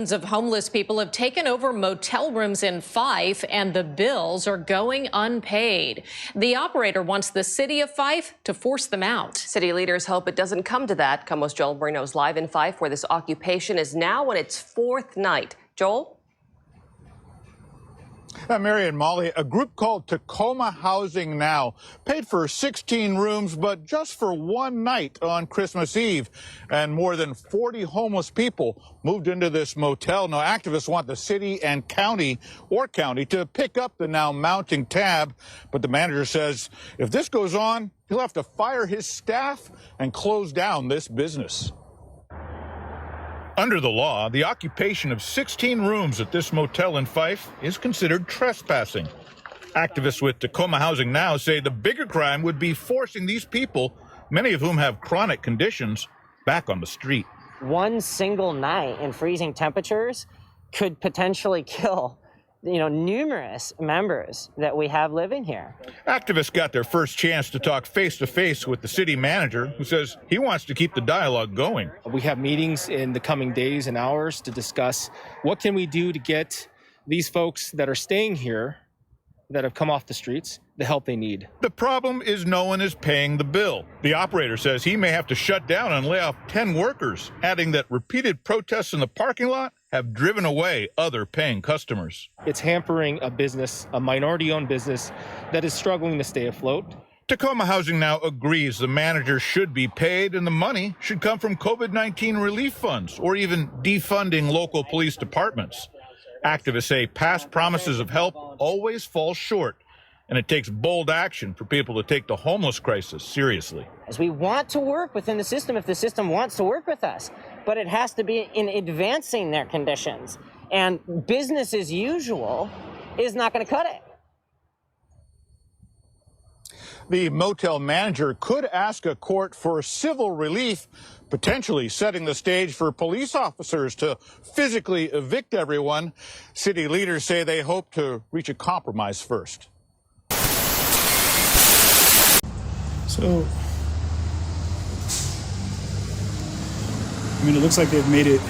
Of homeless people have taken over motel rooms in Fife, and the bills are going unpaid. The operator wants the city of Fife to force them out. City leaders hope it doesn't come to that. Como's Joel Moreno is live in Fife, where this occupation is now on its fourth night. Joel? Mary and Molly, a group called Tacoma Housing Now paid for 16 rooms, but just for one night on Christmas Eve. And more than 40 homeless people moved into this motel. Now, activists want the city and county to pick up the now mounting tab. But the manager says if this goes on, he'll have to fire his staff and close down this business. Under the law, the occupation of 16 rooms at this motel in Fife is considered trespassing. Activists with Tacoma Housing Now say the bigger crime would be forcing these people, many of whom have chronic conditions, back on the street. One single night in freezing temperatures could potentially kill, numerous members that we have living here. Activists got their first chance to talk face-to-face with the city manager, who says he wants to keep the dialogue going. We have meetings in the coming days and hours to discuss what can we do to get these folks that are staying here, that have come off the streets, the help they need. The problem is no one is paying the bill. The operator says he may have to shut down and lay off 10 workers, adding that repeated protests in the parking lot have driven away other paying customers. It's hampering a business, a minority-owned business that is struggling to stay afloat. Tacoma Housing Now agrees the manager should be paid and the money should come from COVID-19 relief funds or even defunding local police departments. Activists say past promises of help always fall short, and it takes bold action for people to take the homeless crisis seriously. As we want to work within the system if the system wants to work with us, but it has to be in advancing their conditions. And business as usual is not going to cut it. The motel manager could ask a court for civil relief, potentially setting the stage for police officers to physically evict everyone. City leaders say they hope to reach a compromise first. So, it looks like they've made it,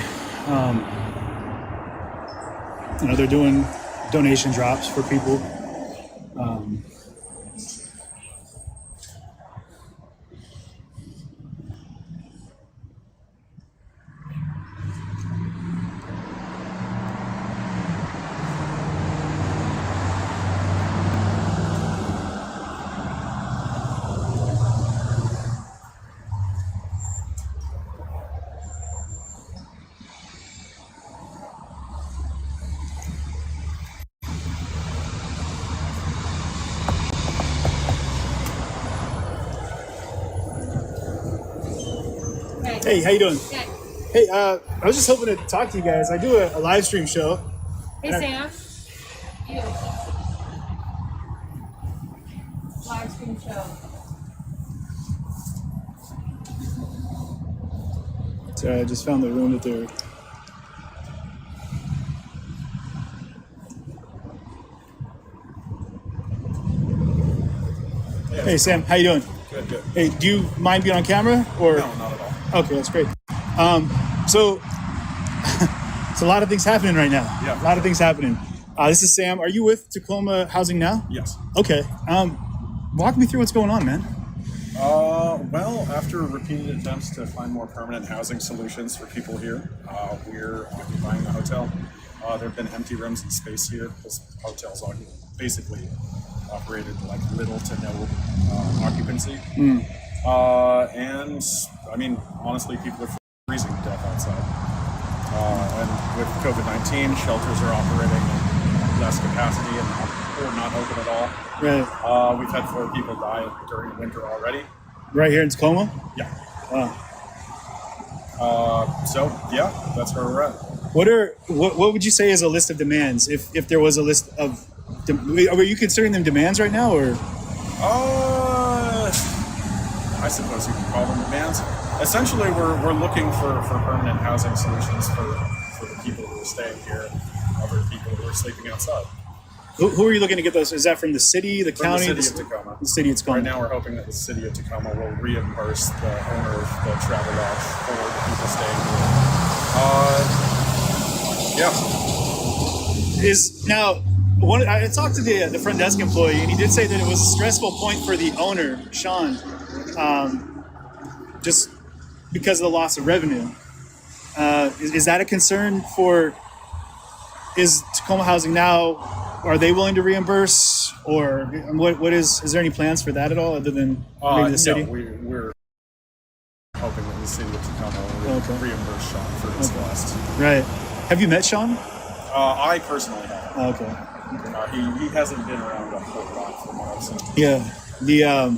they're doing donation drops for people. Hey, how you doing? Good. Hey, I was just hoping to talk to you guys. I do a live stream show. Hey, Sam. You. Live stream show. So I just found the room that they're... Hey, Sam, how you doing? Good. Hey, do you mind being on camera? Or? No, not at all. Okay, that's great. So it's a lot of things happening right now. Yeah. A lot of things happening. This is Sam. Are you with Tacoma Housing Now? Yes. Okay. Walk me through what's going on, man. Well, after repeated attempts to find more permanent housing solutions for people here, we're occupying the hotel. There have been empty rooms and space here. This hotel's basically operated like little to no occupancy. And I mean, honestly, people are freezing to death outside. And with COVID-19, shelters are operating at less capacity or not open at all. Right. We've had 4 people die during winter already. Right here in Tacoma? Yeah. Wow. So yeah, that's where we're at. What would you say is a list of demands? If there was a list of, are you considering them demands right now, or? I suppose you could call them demands. Essentially, we're looking for permanent housing solutions for the people who are staying here, and other people who are sleeping outside. Who are you looking to get those? Is that from the city, the county? The city of Tacoma. The city of Tacoma. Right now we're hoping that the city of Tacoma will reimburse the owner of the travel lodge for the people staying here. Yeah. Is now I talked to the front desk employee, and he did say that it was a stressful point for the owner, Sean, just because of the loss of revenue. Is that a concern for? Is Tacoma Housing now? Are they willing to reimburse, or what is? Is there any plans for that at all, other than maybe the city? No, we're hoping that the city of Tacoma will reimburse Sean for his loss. Right. Have you met Sean? I personally have. Okay. He hasn't been around a whole lot from what I've seen. Yeah.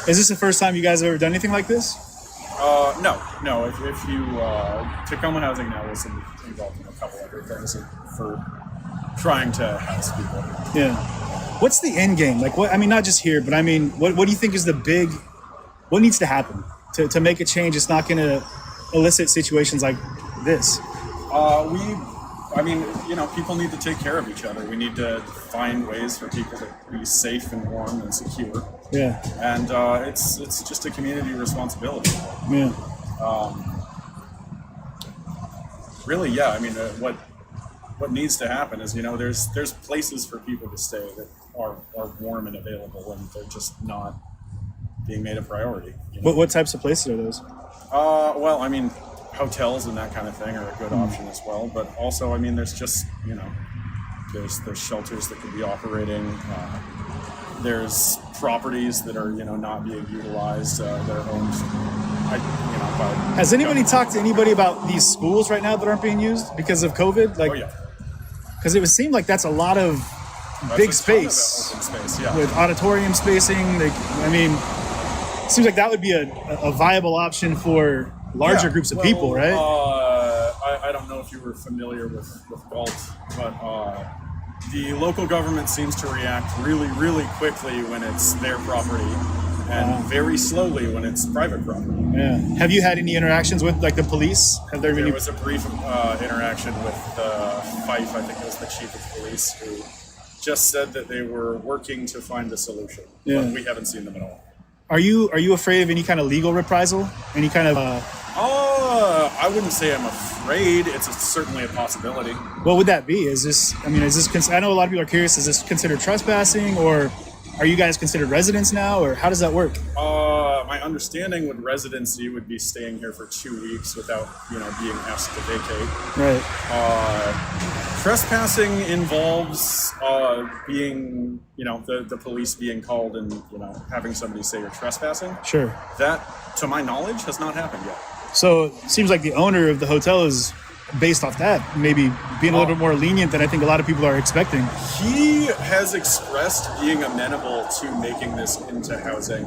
Is this the first time you guys have ever done anything like this? No. If you Tacoma Housing now is involved in a couple other things for trying to house people. Yeah. What's the end game? Like, what? I mean, not just here, but I mean, what do you think is what needs to happen to make a change? It's not going to elicit situations like this. People need to take care of each other. We need to find ways for people to be safe and warm and secure. Yeah. And it's just a community responsibility. Yeah. Really, yeah. I mean, what needs to happen is, there's places for people to stay that are warm and available, and they're just not being made a priority. What types of places are those? Hotels and that kind of thing are a good option as well. But also, there's just, there's shelters that could be operating. There's properties that are, not being utilized. They're owned, by. Has anybody talked to anybody about these schools right now that aren't being used because of COVID? Like, oh yeah. Because it would seem like that's a lot of big space. Open space, yeah. With auditorium spacing. It seems like that would be a viable option for larger groups of people, right? I don't know if you were familiar with Galt, but the local government seems to react really, really quickly when it's their property, and very slowly when it's private property. Yeah. Have you had any interactions with the police? There was a brief interaction with Fife, I think it was the chief of police, who just said that they were working to find a solution. Yeah. But we haven't seen them at all. Are you afraid of any kind of legal reprisal? Any kind of? I wouldn't say I'm afraid. It's certainly a possibility. What would that be? Is this? I know a lot of people are curious. Is this considered trespassing, or are you guys considered residents now, or how does that work? My understanding with residency would be staying here for 2 weeks without, being asked to vacate. Right. Trespassing involves being, the police being called and, having somebody say you're trespassing. Sure. That, to my knowledge, has not happened yet. So it seems like the owner of the hotel is based off that, maybe being a little bit more lenient than I think a lot of people are expecting. He has expressed being amenable to making this into housing.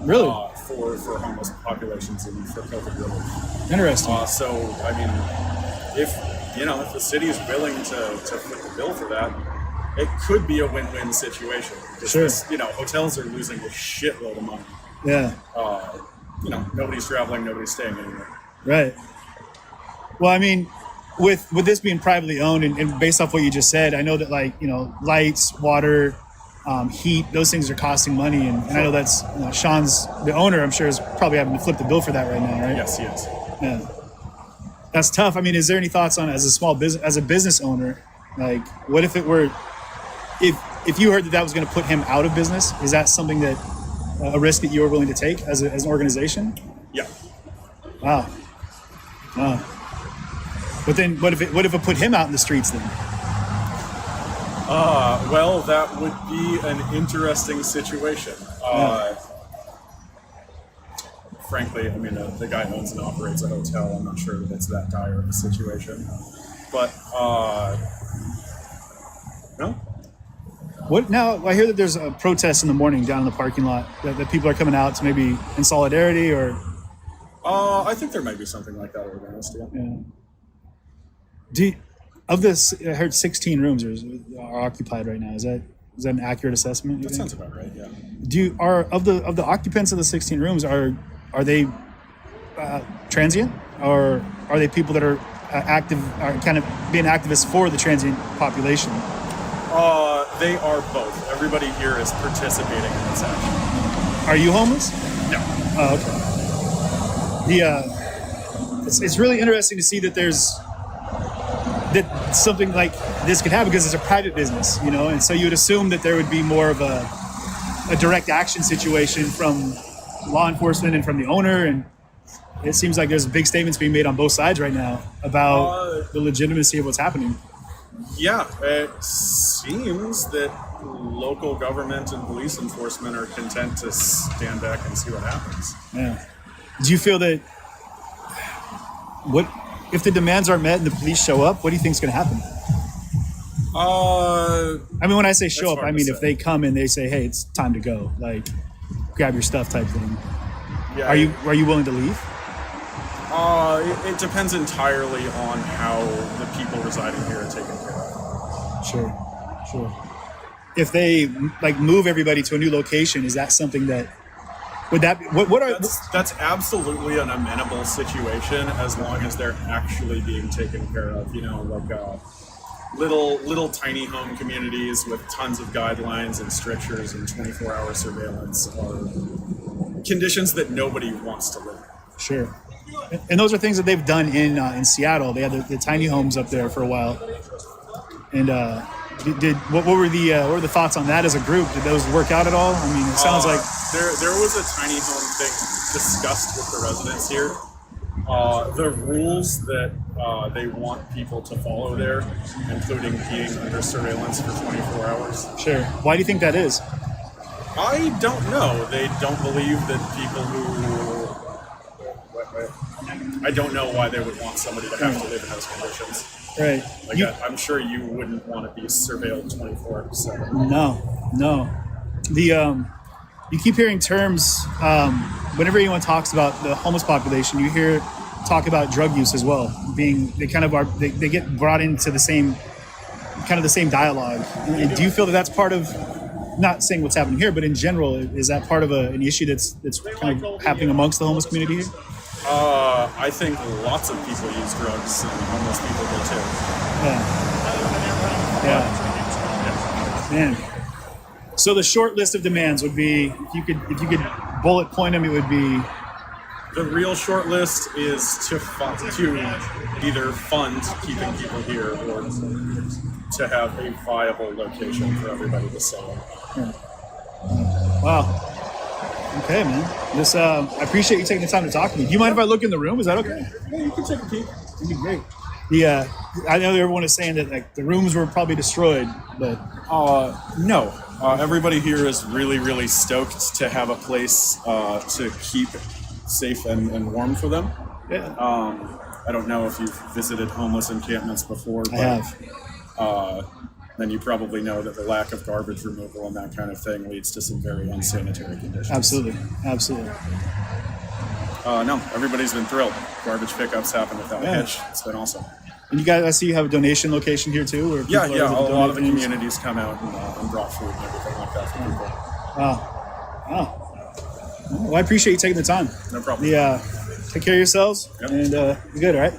Really? For homeless populations and for COVID relief. Interesting. If the city is willing to foot the bill for that, it could be a win-win situation. Sure. Hotels are losing a shitload of money. Yeah. Nobody's traveling, nobody's staying anywhere. Right. Well, with this being privately owned and based off what you just said, I know that lights, water, heat, those things are costing money, and I know that's Sean's, the owner, I'm sure is probably having to flip the bill for that right now, right? Yes, he is. Yeah. That's tough. Is there any thoughts on, as a small business, as a business owner, what if it were, if you heard that was going to put him out of business? Is that something that a risk that you were willing to take as an organization? Yeah. Wow. But then, what if it put him out in the streets then? That would be an interesting situation. Frankly, the guy owns and operates a hotel. I'm not sure that it's that dire of a situation. But, no. What now? I hear that there's a protest in the morning down in the parking lot, that people are coming out to maybe in solidarity, or? I think there might be something like that organized, yeah. I heard 16 rooms are occupied right now. Is that an accurate assessment? That sounds about right. Yeah. Of the occupants of the 16 rooms, are they transient, or are they people that are active, are kind of being activists for the transient population? They are both. Everybody here is participating in this action. Are you homeless? No. Oh, okay. It's really interesting to see that that something like this could happen because it's a private business, you know, and so you would assume that there would be more of a direct action situation from law enforcement and from the owner, and it seems like there's big statements being made on both sides right now about the legitimacy of what's happening. Yeah, it seems that local government and police enforcement are content to stand back and see what happens. Yeah. Do you feel that what if the demands aren't met and the police show up? What do you think is going to happen? I mean, when I say show up, I mean if they come and they say, "Hey, it's time to go," like grab your stuff type thing. Yeah, are you willing to leave? It depends entirely on how the people residing here are taken care of. Sure. If they like move everybody to a new location, is that something that would that be, what are that's absolutely an amenable situation as long as they're actually being taken care of. You know, like little tiny home communities with tons of guidelines and strictures and 24-hour surveillance are conditions that nobody wants to live in. Sure. And those are things that they've done in Seattle. They had the tiny homes up there for a while. And what were the thoughts on that as a group? Did those work out at all? I mean, it sounds like there was a tiny home thing discussed with the residents here. The rules that they want people to follow there, including being under surveillance for 24 hours. Sure. Why do you think that is? I don't know. They don't believe that people who... I don't know why they would want somebody to have to live in those conditions. Right. Like I'm sure you wouldn't want to be surveilled 24/7. No. You keep hearing terms whenever anyone talks about the homeless population. You hear talk about drug use as well. They get brought into the same dialogue. And do you feel that that's part of? Not saying what's happening here, but in general, is that part of an issue that's kind of happening amongst the homeless community here? I think lots of people use drugs, and homeless people do too. Yeah. Man. So the short list of demands would be, if you could bullet point them, it would be. The real short list is to either fund keeping people here or to have a viable location for everybody to stay in. Yeah. Wow. Okay, man. I appreciate you taking the time to talk to me. Do you mind if I look in the room? Is that okay? Yeah, you can take a peek. That'd be great. I know everyone is saying that like the rooms were probably destroyed, but no. Everybody here is really, really stoked to have a place to keep safe and warm for them. Yeah. I don't know if you've visited homeless encampments before, but I have. Then you probably know that the lack of garbage removal and that kind of thing leads to some very unsanitary conditions. Absolutely. No, everybody's been thrilled. Garbage pickups happen without a hitch. It's been awesome. And you guys, I see you have a donation location here too? Where Yeah. A lot of the communities come out and brought food and everything like that for people. Wow. Well, I appreciate you taking the time. No problem. Take care of yourselves. Yep. And you're good, all right?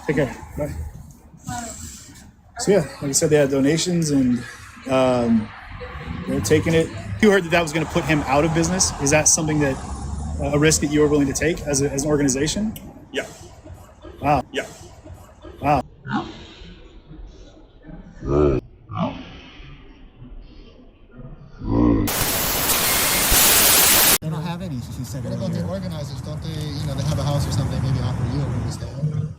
Take care. Bye. So yeah, like I said, they had donations and they're taking it. You heard that was going to put him out of business. Is that something that a risk that you were willing to take as an organization? Yeah. Wow. Yeah. Wow. They don't have any, she said. What about the organizers? Don't they, they have a house or something, maybe offer you a room to stay in?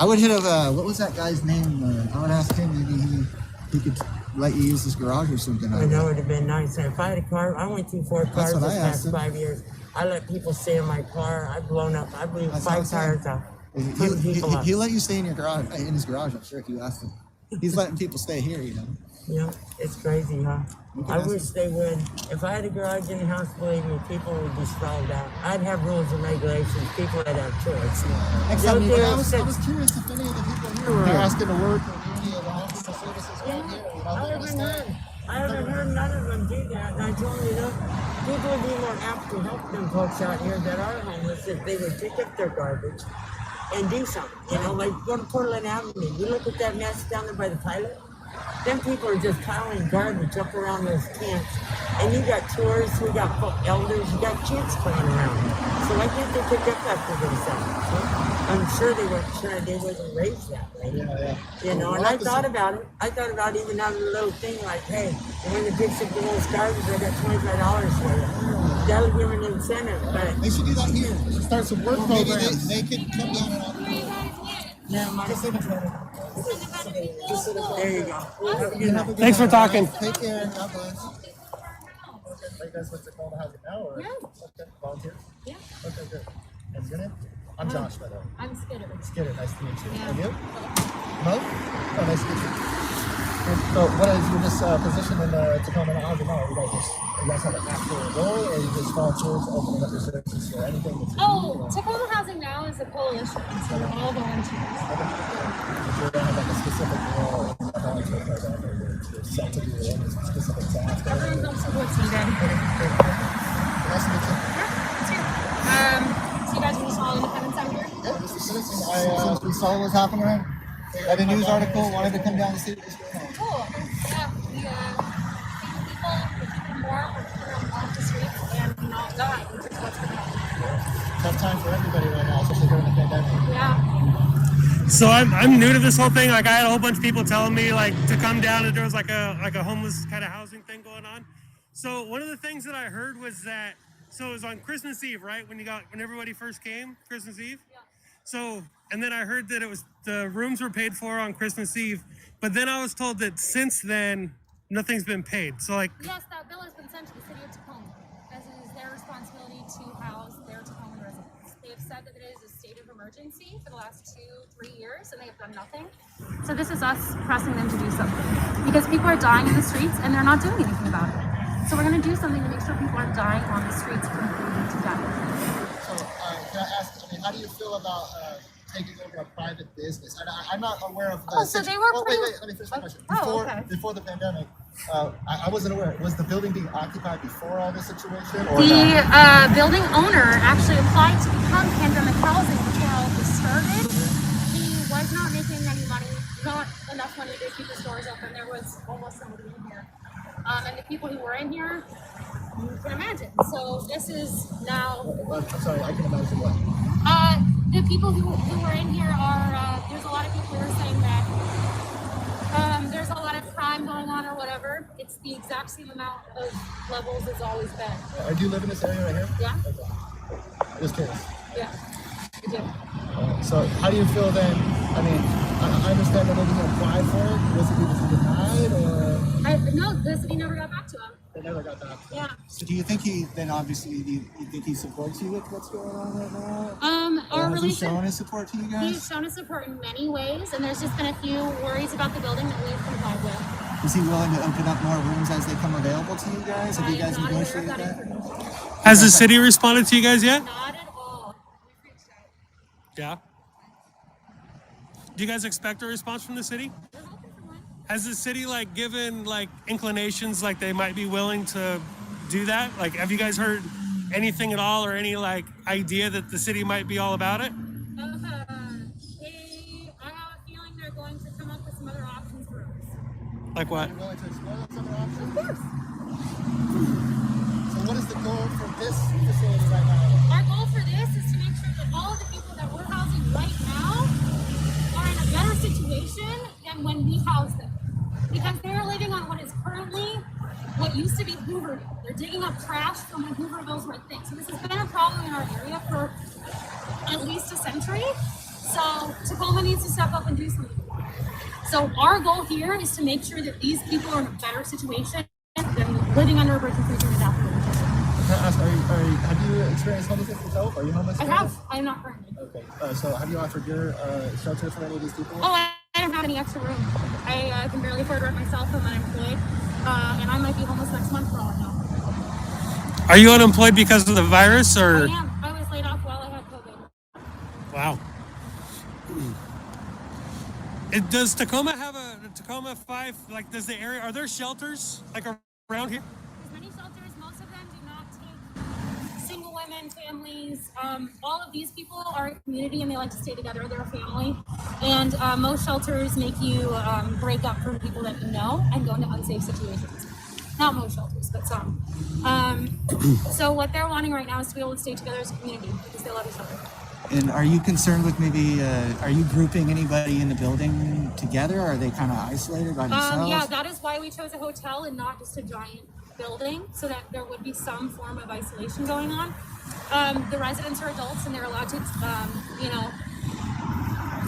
I would hit what was that guy's name? I would ask him, maybe he could let you use his garage or something. I know it would have been nice. If I had a car, I went through 4 cars this past 5 years. I let people stay in my car. I've blown up. I blew 5 tires off. He let you stay in your garage, in his garage, I'm sure, if you asked him. He's letting people stay here, Yeah, it's crazy, huh? I wish they would. If I had a garage in the house, believe me, people would be sprawled out. I'd have rules and regulations. People would have choice. I was curious if any of the people here were asking to work or do any of the hospital services around here. I haven't heard none of them do that. And I told them, people would be more apt to help them folks out here that are homeless if they would pick up their garbage and do something. Like go to Portland Avenue. You look at that mess down there by the pilot. Them people are just piling garbage up around those tents. And you got tourists, we got elders, you got kids playing around. So why can't they pick up after themselves? I'm sure they weren't sure they wasn't raised that way. You know, and I thought about it. I thought about even having a little thing like, hey, when the picks up the most garbage, I got $25 for you. That'll give an incentive. But They should do that here. They should start some work programs. They could come down and never mind. There you go. Thanks for talking. take care. God bless. Are you guys with Tacoma Housing now? Or? Yeah. Okay. Volunteers? Yeah. Okay, good. And your name? I'm Josh, by the way. I'm Skidder. Skidder, nice to meet you. Yeah. And you? Mo? Oh, nice to meet you. So, what is your position in Tacoma Housing now? You guys have an actual role, or you just volunteers opening up your services for anything? Oh, Tacoma Housing Now is a coalition, so we're all volunteers. Okay. If you don't have like a specific role in the volunteer program, or you're set to do any specific task? Everyone comes to what's needed. Nice to meet you. Yeah, so you guys are just all independents out here? Yeah, just a citizen. We saw what was happening, right? Read a news article, wanted to come down and see what was going on. Cool. Yeah, we keep people warm, we're keeping them off the streets and not dying, which is what's going on. Tough time for everybody right now, especially during the pandemic. Yeah. So I'm new to this whole thing. Like I had a whole bunch of people telling me like to come down, and there was like a homeless kind of housing thing going on. So one of the things that I heard was that it was on Christmas Eve, right? When everybody first came, Christmas Eve. Yeah. So and then I heard that it was the rooms were paid for on Christmas Eve, but then I was told that since then nothing's been paid. So like Yes, that bill has been sent to the city of Tacoma, as it is their responsibility to house their Tacoma residents. They have said that it is a state of emergency for the last 2-3 years, and they have done nothing. So this is us pressing them to do something, because people are dying in the streets and they're not doing anything about it. So we're going to do something to make sure people aren't dying on the streets from food together. So, can I ask, how do you feel about taking over a private business? I'm not aware of the so they were pretty... Wait, let me finish my question. Before the pandemic, I wasn't aware. Was the building being occupied before all this situation? Or the building owner actually applied to become pandemic housing before all this started. He was not making any money, not enough money to keep the stores open. There was almost somebody in here. And the people who were in here, you can imagine. So this is now... I'm sorry, I can imagine what? The people who were in here are, there's a lot of people who are saying that there's a lot of crime going on or whatever. It's the exact same amount of levels as always been. Do you live in this area right here? Yeah. Okay. Just curious. Yeah, I do. So how do you feel then? I mean, I understand that they didn't apply for it. Was it denied or? No, the city never got back to him. They never got back to him. Yeah. So do you think he think he supports you with what's going on right now? Our has he relation. shown his support to you guys? He's shown his support in many ways, and there's just been a few worries about the building that we've complied with. Is he willing to open up more rooms as they come available to you guys? Have you guys negotiated that? has the city responded to you guys yet? Not at all. We've reached out. Yeah. Do you guys expect a response from the city? We're hoping for one. Has the city given inclinations they might be willing to do that? Have you guys heard anything at all or any idea that the city might be all about it? I have a feeling they're going to come up with some other options for us. Like what? Are you willing to explore some other options? Of course. So what is the goal for this facility right now? Our goal for this is to make sure that all of the people that we're housing right now are in a better situation than when we housed them. Because they're living on what is currently what used to be Hooverville. They're digging up trash from when Hoovervilles were a thing. So this has been a problem in our area for at least a century. So Tacoma needs to step up and do something. So our goal here is to make sure that these people are in a better situation than living under a bridge and freezing to death. Can I ask, have you experienced homelessness yourself? Are you homeless? I have. I'm not currently. Okay. So have you offered your shelter for any of these people? Oh, I don't have any extra room. I can barely afford rent myself. I'm unemployed. And I might be homeless next month for all I know. Are you unemployed because of the virus or? I am. I was laid off while I had COVID. Wow. Does Tacoma have a Tacoma 5? Does the area, are there shelters around here? There's many shelters. Most of them do not take single women, and families. All of these people are a community and they like to stay together. They're a family. And most shelters make you break up from people that you know and go into unsafe situations. Not most shelters, but some. So what they're wanting right now is to be able to stay together as a community because they love each other. And are you concerned with maybe, are you grouping anybody in the building together? Or are they kind of isolated by themselves? Yeah, that is why we chose a hotel and not just a giant building, so that there would be some form of isolation going on. The residents are adults and they're allowed to,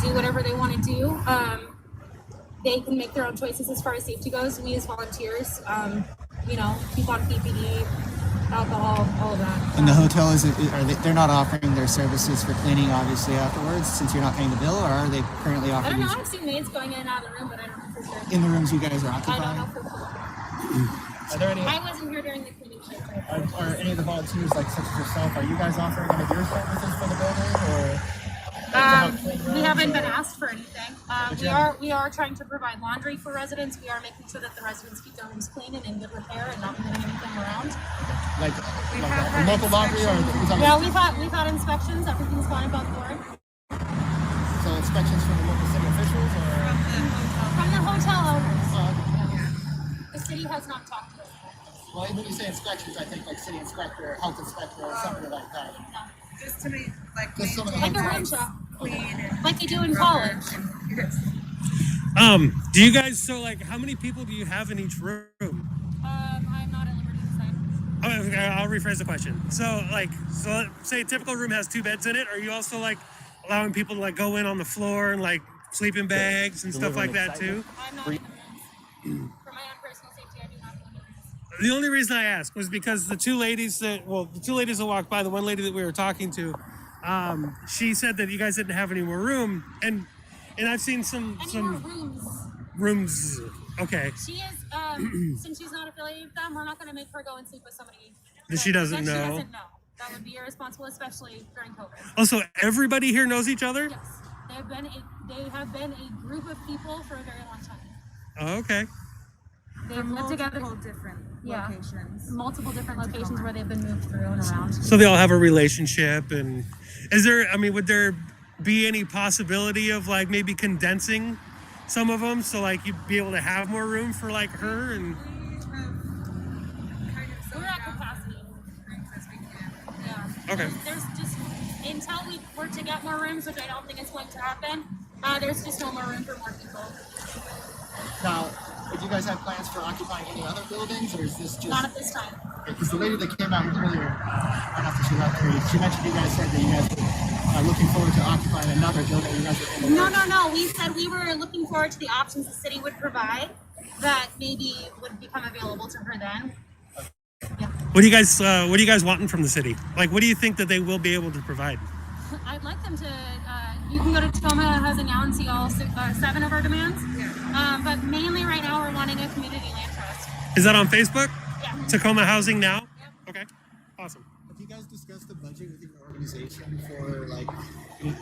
do whatever they want to do. They can make their own choices as far as safety goes. We as volunteers, keep on PPE, alcohol, all of that. And the hotel they're not offering their services for cleaning, obviously, afterwards, since you're not paying the bill, or are they currently I offering? don't know. I've seen maids going in and out of the room, but I don't know for sure. In the rooms you guys are I occupying? don't know for sure. Are there any? I wasn't here during the cleaning shift. Are any of the volunteers, like such as yourself, are you guys offering any of your services for the building, or? We haven't been asked for anything. We are trying to provide laundry for residents. We are making sure that the residents keep their rooms clean and in good repair and not moving anything around. Like local laundry, or? Yeah, we've had inspections. Everything's gone above board. So inspections from the local city officials, or? From the hotel owners. The city has not talked to us. Well, when you say inspections, I think like city inspector, health inspector, or something like that. No. Just to make Like a room shop, like they do in college. Do you guys, how many people do you have in each room? I'm not at liberty to say. Okay, I'll rephrase the question. So say a typical room has 2 beds in it. Are you also allowing people to go in on the floor and sleep in bags and stuff like that too? I'm not in the rooms. For my own personal safety, I do not go in the rooms. The only reason I asked was because the two ladies that walked by, the one lady that we were talking to, she said that you guys didn't have any more room, and I've seen some more rooms. Okay. She is since she's not affiliated with them, we're not going to make her go and sleep with somebody that she doesn't know. She doesn't know. That would be irresponsible, especially during COVID. Also, everybody here knows each other? Yes, they have been a group of people for a very long time. Oh, okay. They've lived together. Multiple different locations where they've been moved through and around. So they all have a relationship, and would there be any possibility of maybe condensing some of them so you'd be able to have more room for her and? We're at capacity. Yeah. Okay. There's just until we work to get more rooms, which I don't think is going to happen. There's just no more room for more people. Now, do you guys have plans for occupying any other buildings, or is this just? Not at this time. Because the lady that came out earlier, right after she left, she mentioned you guys said that you guys are looking forward to occupying another building. You guys are in the No. We said we were looking forward to the options the city would provide that maybe would become available to her then. Yeah. What do you guys wanting from the city? What do you think that they will be able to provide? I'd like them to. You can go to Tacoma Housing now and see all 7 of our demands. Yeah. But mainly right now we're wanting a community land trust. Is that on Facebook? Yeah. Tacoma Housing Now? Yep. Okay. Awesome. Have you guys discussed the budget within your organization for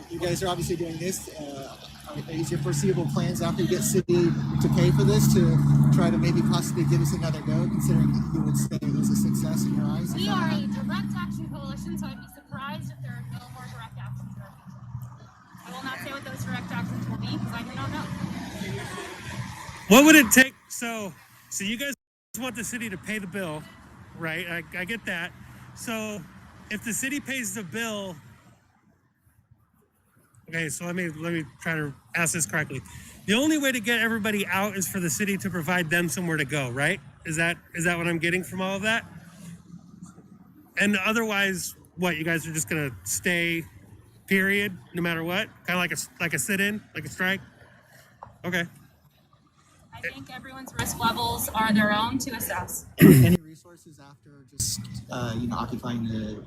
you guys are obviously doing this. Is your foreseeable plans after you get city to pay for this to try to maybe possibly give us another go, considering you would say it was a success in your eyes? We are a direct action coalition, so I'd be surprised if there are no more direct actions in our future. I will not say what those direct actions will be because I do not know. What would it take? So you guys want the city to pay the bill, right? I get that. So if the city pays the bill, okay, so let me try to ask this correctly. The only way to get everybody out is for the city to provide them somewhere to go, right? Is that what I'm getting from all of that? And otherwise, what, you guys are just gonna stay, period, no matter what? Kind of like a sit-in, like a strike? Okay. I think everyone's risk levels are their own to assess. Any resources after just occupying the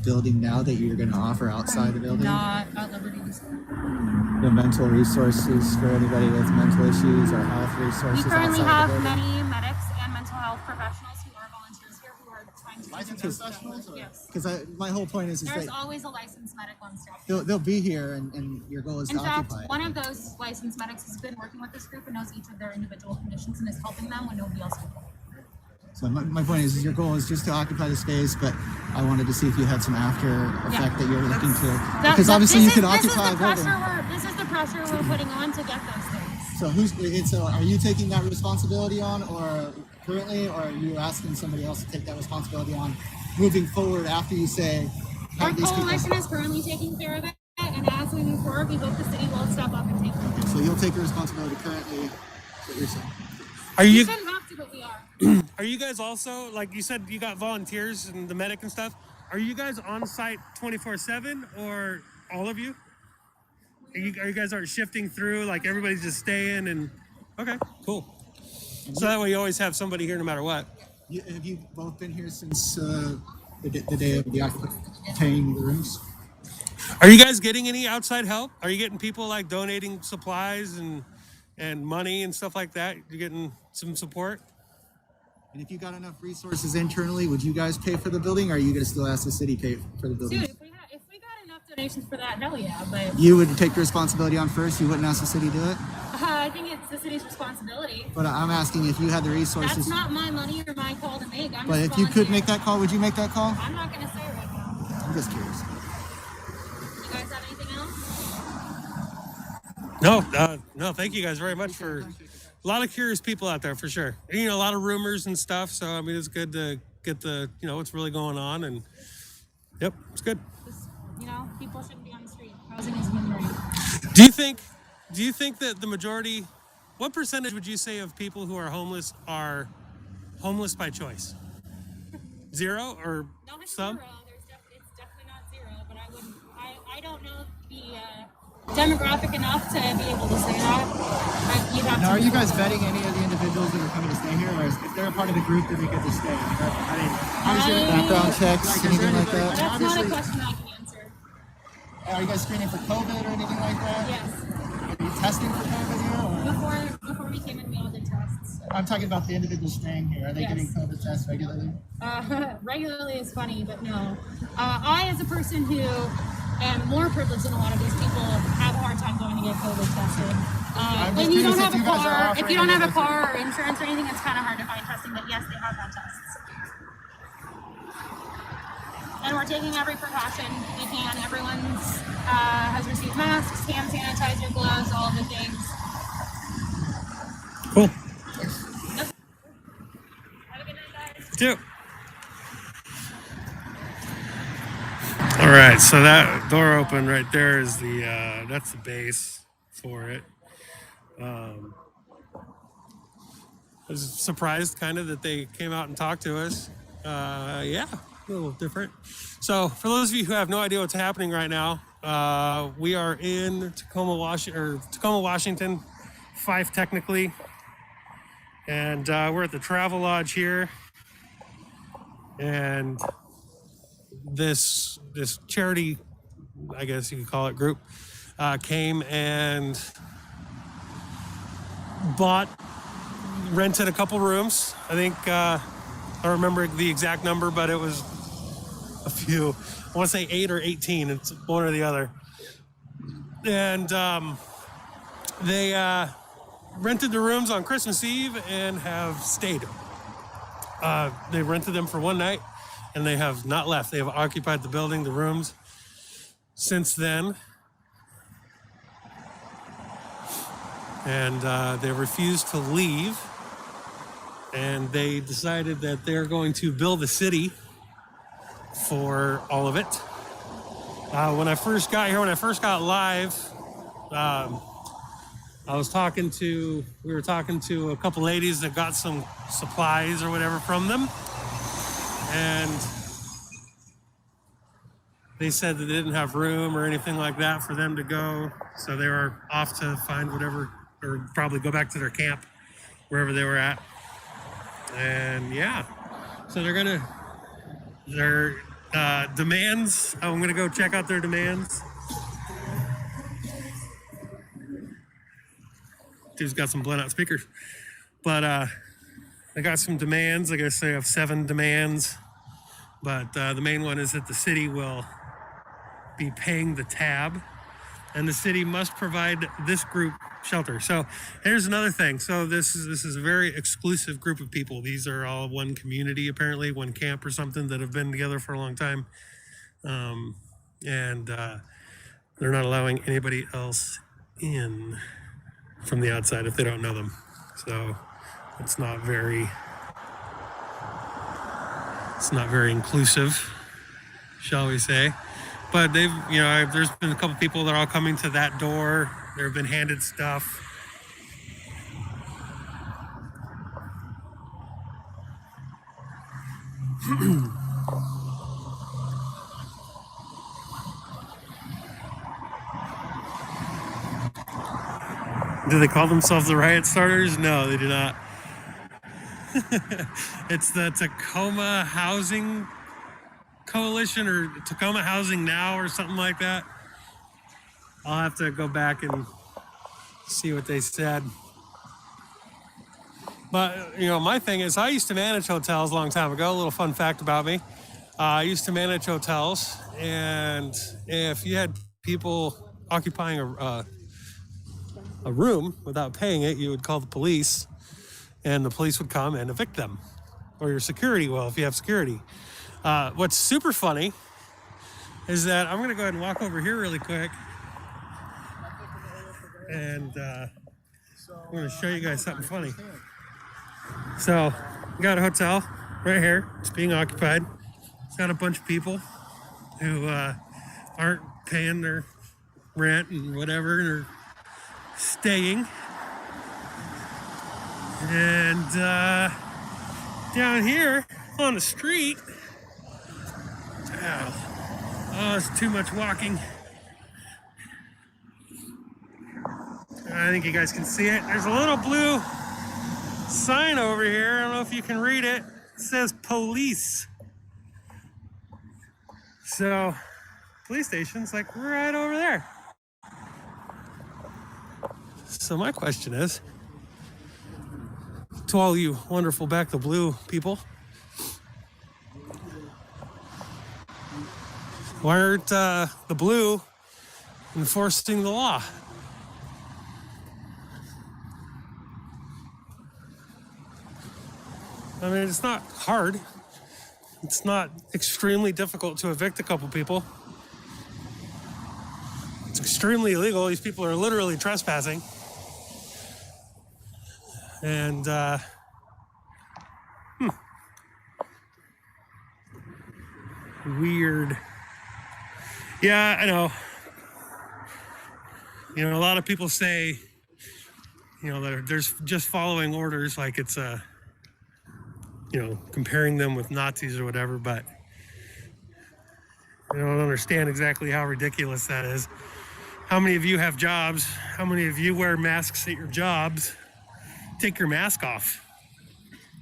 building now that you're going to offer outside the building? Not at liberty to say. The mental resources for anybody with mental issues or health resources. We currently outside have the building? many medics and mental health professionals who are volunteers here who are trying to Licensed do this. professionals? Yes. Because my whole point is There's that always a licensed medic on staff. they'll be here and your goal is In to fact, occupy it. one of those licensed medics has been working with this group and knows each of their individual conditions and is helping them when nobody else can. So my point is your goal is just to occupy the space, but I wanted to see if you had some after effect that you're looking to. Because obviously you could occupy a building. This is the pressure we're putting on to get those things. So are you taking that responsibility on, or currently, or are you asking somebody else to take that responsibility on moving forward after you say? Our coalition is currently taking care of it, and as we move forward, we hope the city will step up and take care of it. So you'll take the responsibility currently. What you're saying. We shouldn't have to, but we are. Are you guys also, like you said, you got volunteers and the medic and stuff? Are you guys on site 24/7, or all of you? Are you guys aren't shifting through, like everybody's just staying and? Okay, cool. So that way you always have somebody here no matter what. Have you both been here since the day of the occupying the rooms? Are you guys getting any outside help? Are you getting people like donating supplies and money and stuff like that? You're getting some support? And if you got enough resources internally, would you guys pay for the building, or are you going to still ask the city pay for the building? Dude, if we got enough donations for that, hell yeah, but... You would take the responsibility on first? You wouldn't ask the city to do it? I think it's the city's responsibility. But I'm asking if you had the resources... That's not my money or my call to make. But if you could make that call, would you make that call? I'm not going to say right now. I'm just curious. You guys have anything else? No, thank you guys very much for a lot of curious people out there for sure. And, a lot of rumors and stuff. So, I mean, it's good to get the, what's really going on. And, yep, it's good. Just, people shouldn't be on the street. Housing is human right. Do you think that the majority, what percentage would you say of people who are homeless by choice? Zero or No, it's some? zero. It's definitely not zero, but I don't know the demographic enough to be able to say that. Now, are you guys vetting any of the individuals that are coming to stay here, or if they're a part of the group, do they get to stay? Background checks, anything like that? That's not a question I can answer. Are you guys screening for COVID or anything like that? Yes. Are you testing for COVID here? Before we came in, we all did tests. I'm talking about the individuals staying here. Are they getting COVID tests regularly? Regularly is funny, but no. I, as a person who am more privileged than a lot of these people, have a hard time going to get COVID tested. When you don't have a car, if you don't have a car or insurance or anything, it's kind of hard to find testing. But yes, they have had tests. And we're taking every precaution we can. Everyone's has received masks, hand sanitizer, gloves, all of the things. Cool. Yep. Have a good night, guys. You too. All right, so that door open right there is that's the base for it. I was surprised kind of that they came out and talked to us. Yeah, a little different. So for those of you who have no idea what's happening right now, we are in Tacoma, Washington, Fife technically. And we're at the Travel Lodge here. And this charity, I guess you could call it, group, came and rented a couple rooms. I think, I don't remember the exact number, but it was a few. I want to say 8 or 18. It's one or the other. And they rented the rooms on Christmas Eve and have stayed. They rented them for one night and they have not left. They have occupied the building, the rooms, since then. And they refused to leave. And they decided that they're going to build a city for all of it. When I first got here, when I first got live, we were talking to a couple ladies that got some supplies or whatever from them. And they said that they didn't have room or anything like that for them to go. So they were off to find whatever, or probably go back to their camp, wherever they were at. And yeah, so their demands, I'm gonna go check out their demands. Dude's got some blown out speakers, but they got some demands. I guess they have 7 demands, but the main one is that the city will be paying the tab, and the city must provide this group shelter. So here's another thing. So this is a very exclusive group of people. These are all one community, apparently, one camp or something that have been together for a long time. And they're not allowing anybody else in from the outside if they don't know them. So it's not very inclusive, shall we say. But they've, there's been a couple people that are all coming to that door. They've been handed stuff. Do they call themselves the Riot Starters? No, they do not. It's the Tacoma Housing Coalition or Tacoma Housing Now or something like that. I'll have to go back and see what they said. But, my thing is I used to manage hotels a long time ago. A little fun fact about me. I used to manage hotels, and if you had people occupying a room without paying it, you would call the police, and the police would come and evict them. Or your security will, if you have security. What's super funny is that I'm going to go ahead and walk over here really quick. And I'm going to show you guys something funny. So, we got a hotel right here. It's being occupied. It's got a bunch of people who aren't paying their rent and whatever, and are staying. And down here on the street, it's too much walking. I think you guys can see it. There's a little blue sign over here. I don't know if you can read it. It says police. So, police station's like right over there. So my question is, to all you wonderful back the blue people, why aren't the blue enforcing the law? I mean, it's not hard. It's not extremely difficult to evict a couple people. It's extremely illegal. These people are literally trespassing. And, weird. Yeah, I know. A lot of people say, that there's just following orders like it's comparing them with Nazis or whatever, but I don't understand exactly how ridiculous that is. How many of you have jobs? How many of you wear masks at your jobs? Take your mask off.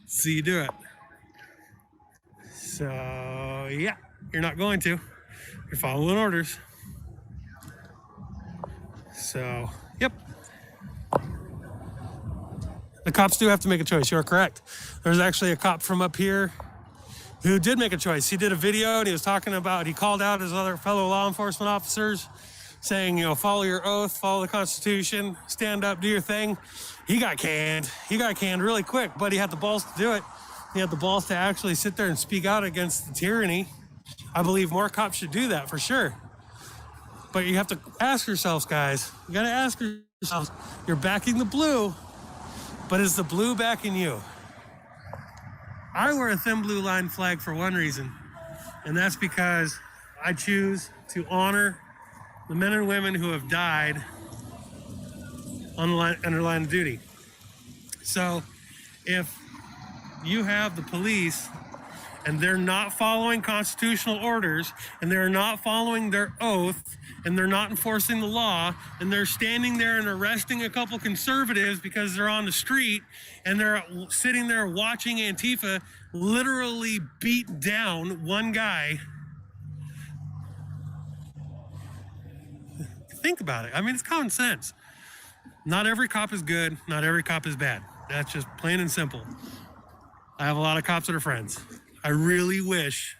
So you do it. So, yeah, you're not going to. You're following orders. So, yep. The cops do have to make a choice. You're correct. There's actually a cop from up here who did make a choice. He did a video and he was talking about, he called out his other fellow law enforcement officers saying, follow your oath, follow the Constitution, stand up, do your thing. He got canned. He got canned really quick, but he had the balls to do it. He had the balls to actually sit there and speak out against the tyranny. I believe more cops should do that for sure. But you have to ask yourselves, guys, you got to ask yourselves, you're backing the blue, but is the blue backing you? I wear a thin blue line flag for one reason, and that's because I choose to honor the men and women who have died under line of duty. So if you have the police and they're not following constitutional orders and they're not following their oath and they're not enforcing the law and they're standing there and arresting a couple conservatives because they're on the street and they're sitting there watching Antifa literally beat down one guy. Think about it. I mean, it's common sense. Not every cop is good. Not every cop is bad. That's just plain and simple. I have a lot of cops that are friends. I really wish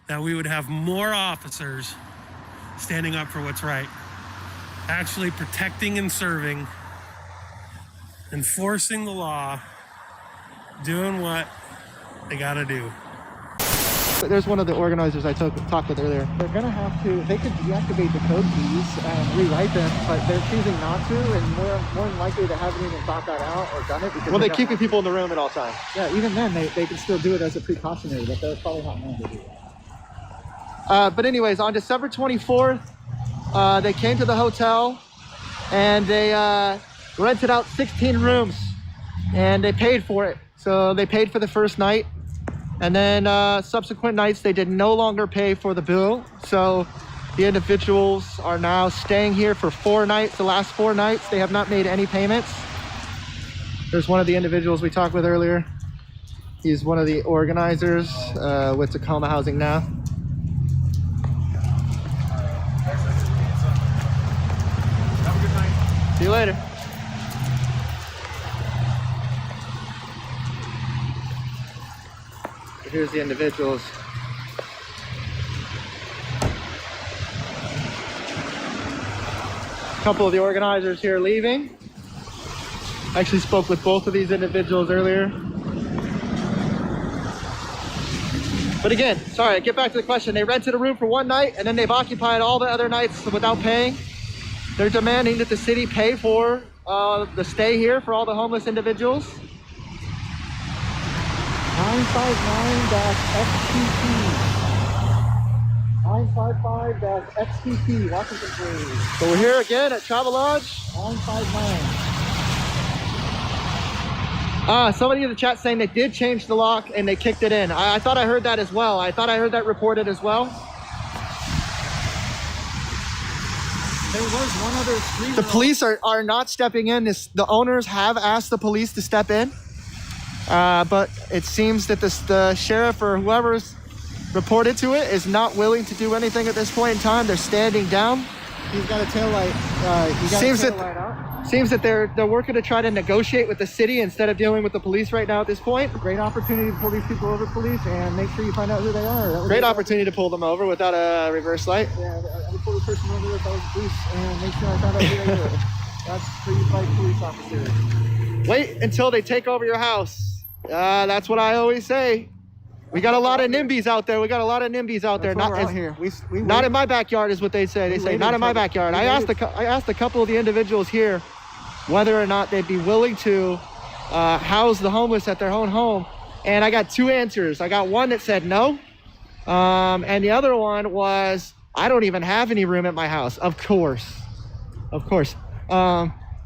that we would have more officers standing up for what's right. actually protecting and serving, enforcing the law, doing what they gotta do. There's one of the organizers I talked with earlier. They're gonna have to, they could deactivate the code keys and rewrite them, but they're choosing not to, and more than likely they haven't even thought that out or done it. Because well, they're keeping people in the room at all times. Yeah, even then, they can still do it as a precautionary, but they're probably not known to do that. But anyways, on December 24th, they came to the hotel and they rented out 16 rooms and they paid for it. So they paid for the first night. And then subsequent nights, they did no longer pay for the bill. So the individuals are now staying here for 4 nights. The last 4 nights, they have not made any payments. There's one of the individuals we talked with earlier. He's one of the organizers with Tacoma Housing Now. Have a good night. See you later. Here's the individuals. A couple of the organizers here leaving. I actually spoke with both of these individuals earlier. But again, sorry, I get back to the question. They rented a room for 1 night and then they've occupied all the other nights without paying. They're demanding that the city pay for the stay here for all the homeless individuals. 959-XTP. 955-XTP, Washington, please. So we're here again at Travel Lodge. 959. Somebody in the chat saying they did change the lock and they kicked it in. I thought I heard that as well. I thought I heard that reported as well. There was one other street. The police are not stepping in. The owners have asked the police to step in. But it seems that the sheriff or whoever's reported to it is not willing to do anything at this point in time. They're standing down. He's got a tail light. Seems that they're working to try to negotiate with the city instead of dealing with the police right now at this point. Great opportunity to pull these people over, police, and make sure you find out who they are. Great opportunity to pull them over without a reverse light. Yeah, I would pull the person over if I was police and make sure I found out who they were. That's for you fight police officers. Wait until they take over your house. That's what I always say. We got a lot of NIMBYs out there. Not in my backyard is what they say. They say not in my backyard. I asked a couple of the individuals here whether or not they'd be willing to house the homeless at their own home, and I got 2 answers. I got one that said no, and the other one was I don't even have any room at my house. Of course.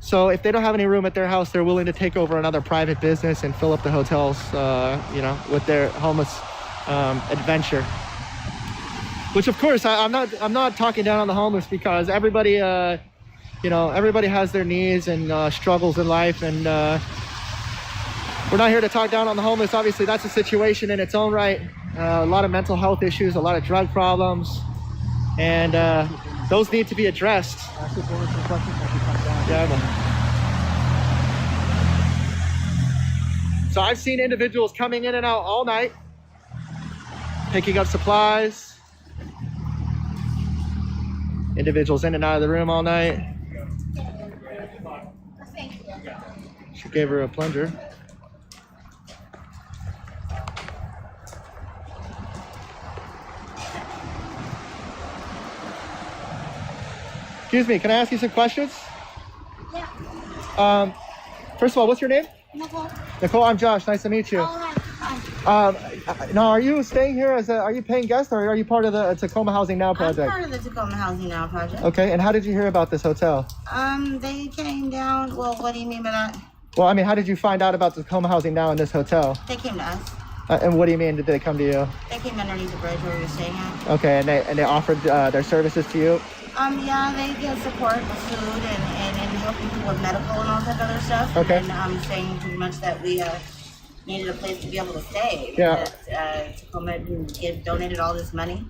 So if they don't have any room at their house, they're willing to take over another private business and fill up the hotels, with their homeless adventure. Which, of course, I'm not talking down on the homeless, because everybody, everybody has their needs and struggles in life, and we're not here to talk down on the homeless. Obviously, that's a situation in its own right. A lot of mental health issues, a lot of drug problems, and those need to be addressed. Yeah. So I've seen individuals coming in and out all night, picking up supplies. Individuals in and out of the room all night. She gave her a plunger. Excuse me, can I ask you some questions? Yeah. First of all, what's your name? Nicole. Nicole, I'm Josh. Nice to meet you. Hi. Now, are you staying here are you paying guests, or are you part of the Tacoma Housing Now project? I'm part of the Tacoma Housing Now project. Okay, and how did you hear about this hotel? They came down. Well, what do you mean by that? Well, I mean, how did you find out about Tacoma Housing Now in this hotel? They came to us. And what do you mean, did they come to you? They came underneath the bridge where we were staying at. Okay, and they offered their services to you? Yeah, they give support with food and helping people with medical and all that other stuff. Okay. And saying pretty much that we needed a place to be able to stay. Yeah. That Tacoma donated all this money,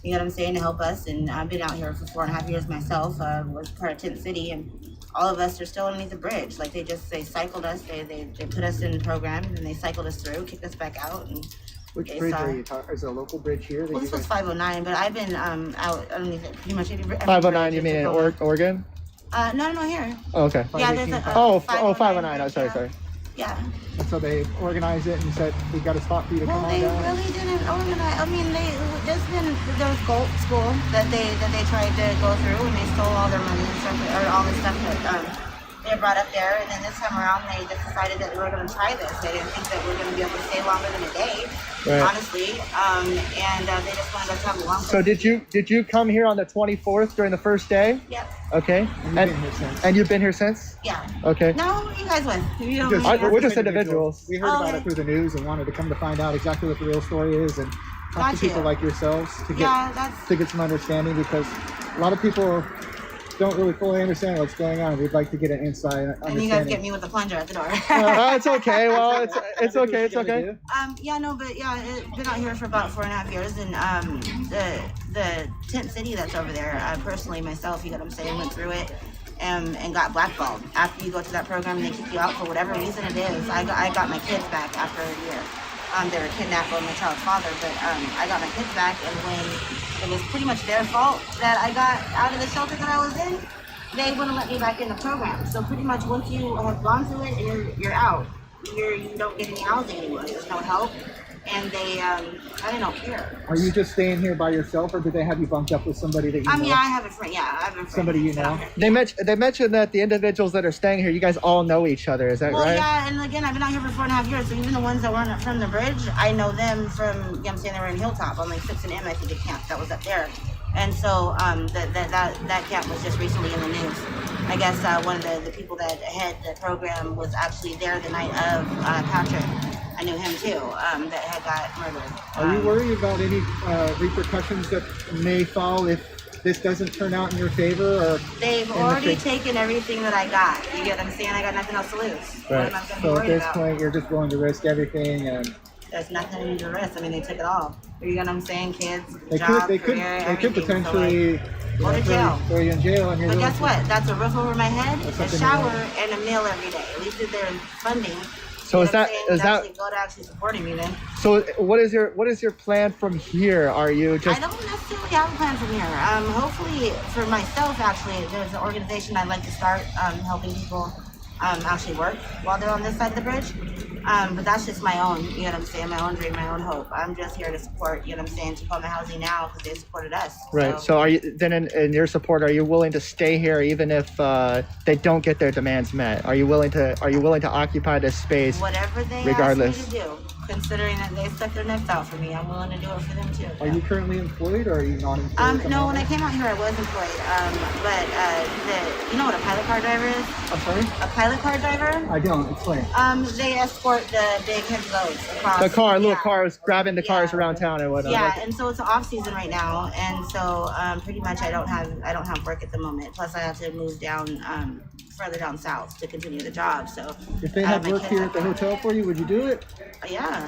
you know what I'm saying, to help us. And I've been out here for 4.5 years myself. Was part of Tent City, and all of us are still underneath the bridge. Like they cycled us. They put us in the program, and they cycled us through, kicked us back out. And which bridge are you talking? Is it a local bridge here? Well, this was 509, but I've been out underneath pretty much every 509, you mean in Oregon? No, here. Oh, okay. Yeah, there's a. 509. Oh, sorry. Yeah. And so they organized it and said, we got a spot for you to come on Well, they down. really didn't organize. I mean, there's been Gold School that they tried to go through, and they stole all their money and stuff, or all the stuff that they brought up there. And then this time around, they just decided that we were going to try this. They didn't think that we were going to be able to stay longer than a day, honestly. And they just wanted us to have a long. So did you come here on the 24th during the first day? Yep. Okay. And you've been here since? Yeah. Okay. No, you guys went. We're just individuals. We heard about it through the news and wanted to come to find out exactly what the real story is and talk to people like yourselves to get some understanding, because a lot of people don't really fully understand what's going on. We'd like to get an inside understanding. And you guys get me with the plunger at the door. It's okay. Well, it's okay. It's okay. I've been out here for about 4.5 years, and the tent city that's over there, personally myself, you know what I'm saying, went through it and got blackballed. After you go to that program and they kick you out for whatever reason it is, I got my kids back after a year. They were kidnapped by my child's father, but I got my kids back, and when it was pretty much their fault that I got out of the shelter that I was in, they wouldn't let me back in the program. So pretty much once you have gone through it and you're out, you don't get any housing anymore. There's no help, and they don't care. Are you just staying here by yourself, or did they have you bunked up with somebody that you know? Yeah, I have a friend. Yeah, I have a friend. Somebody you know? They mentioned that the individuals that are staying here, you guys all know each other. Is that right? Well, yeah, and again, I've been out here for 4.5 years, so even the ones that weren't from the bridge, I know them from, you know what I'm saying, they were in Hilltop on like 6 and M, I think, the camp that was up there. And so that camp was just recently in the news. I guess one of the people that had the program was actually there the night of Patrick. I knew him too, that had got murdered. Are you worried about any repercussions that may fall if this doesn't turn out in your favor? Or they've already taken everything that I got. You get what I'm saying? I got nothing else to lose. Right. So at this point, you're just willing to risk everything, and there's nothing to risk. I mean, they took it all. You get what I'm saying? Kids, they job, could career, potentially go to jail. throw you in jail. But guess what? That's a roof over my head, a shower, and a meal every day. At least they're funding. So is that go to actually supporting me then? So what is your plan from here? Are you just? I don't necessarily have a plan from here. Hopefully for myself, actually, there's an organization I'd like to start helping people actually work while they're on this side of the bridge. But that's just my own, you know what I'm saying, my own dream, my own hope. I'm just here to support, you know what I'm saying, Tacoma Housing now because they supported us. Right. So are you then in your support? Are you willing to stay here even if they don't get their demands met? Are you willing to occupy this space? Whatever they regardless. ask me to do, considering that they stuck their necks out for me, I'm willing to do it for them too. Are you currently employed or are you not employed? No, when I came out here, I was employed. But you know what a pilot car driver is? I'm sorry? A pilot car driver? I don't. Explain. They escort the big heavy loads across. Little cars, grabbing the cars around town and whatnot. Yeah, and so it's off season right now, and so pretty much I don't have work at the moment. Plus, I have to move down further down south to continue the job. So if they had work here at the hotel for you, would you do it? Yeah.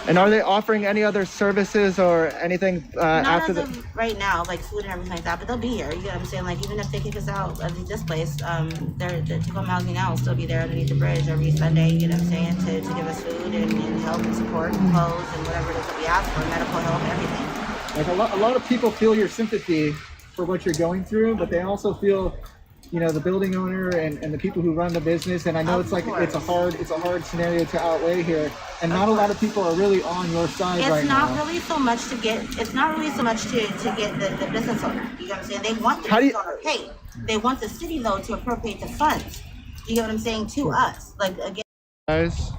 And are they offering any other services or anything after the right now, like food and everything like that? But they'll be here. You get what I'm saying? Like even if they kick us out of this place, the Tacoma Housing now will still be there underneath the bridge every Sunday. You know what I'm saying? To give us food and help and support and clothes and whatever it is that we ask for, medical help, everything. Like a lot of people feel your sympathy for what you're going through, but they also feel, you know, the building owner and the people who run the business. And I know it's a hard scenario to outweigh here, and not a lot of people are really on your side right now. It's not really so much to get the business owner. You know what I'm saying? They want the business owner paid. They want the city though to appropriate the funds. You know what I'm saying, to us. Like again. Guys.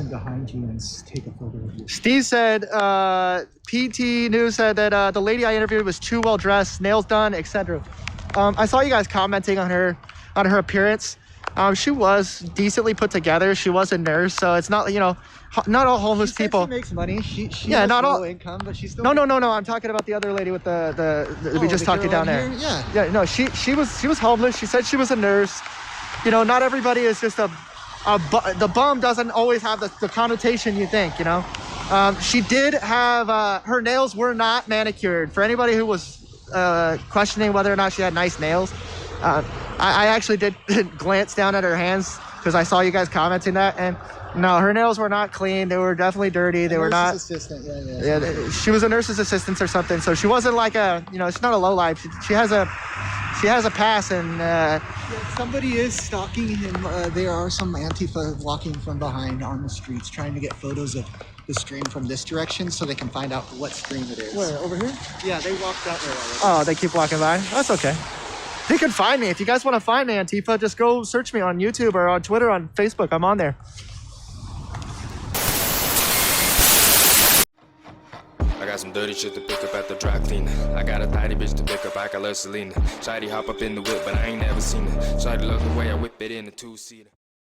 Behind you and take a photo of you. Steve said, PT News said that the lady I interviewed was too well dressed, nails done, etc. I saw you guys commenting on her appearance. She was decently put together. She was a nurse, so it's not, you know, not all homeless people. She makes money. She yeah, has not low all income, but she's still. No. I'm talking about the other lady with we just talked to down there. Yeah. No, she was homeless. She said she was a nurse. You know, not everybody is just the bum doesn't always have the connotation you think, you know. She did have her nails were not manicured. For anybody who was questioning whether or not she had nice nails, I actually did glance down at her hands because I saw you guys commenting that, and No, her nails were not clean. They were definitely dirty. They were not. Assistant. Yeah, she was a nurse's assistant or something. So she wasn't like a, she's not a lowlife. She has a pass, and somebody is stalking him. There are some Antifa walking from behind on the streets, trying to get photos of the stream from this direction, so they can find out what stream it is. Where, over here? Yeah, they walked out there already. Oh, they keep walking by. That's okay. They can find me. If you guys want to find me, Antifa, just go search me on YouTube or on Twitter, on Facebook. I'm on there. I got some dirty shit to pick up at the dry cleaner. I got a tidy bitch to pick up, I got love Selena. Shawty hop up in the whip, but I ain't never seen it. Shawty love the way I whip it in a two-seater.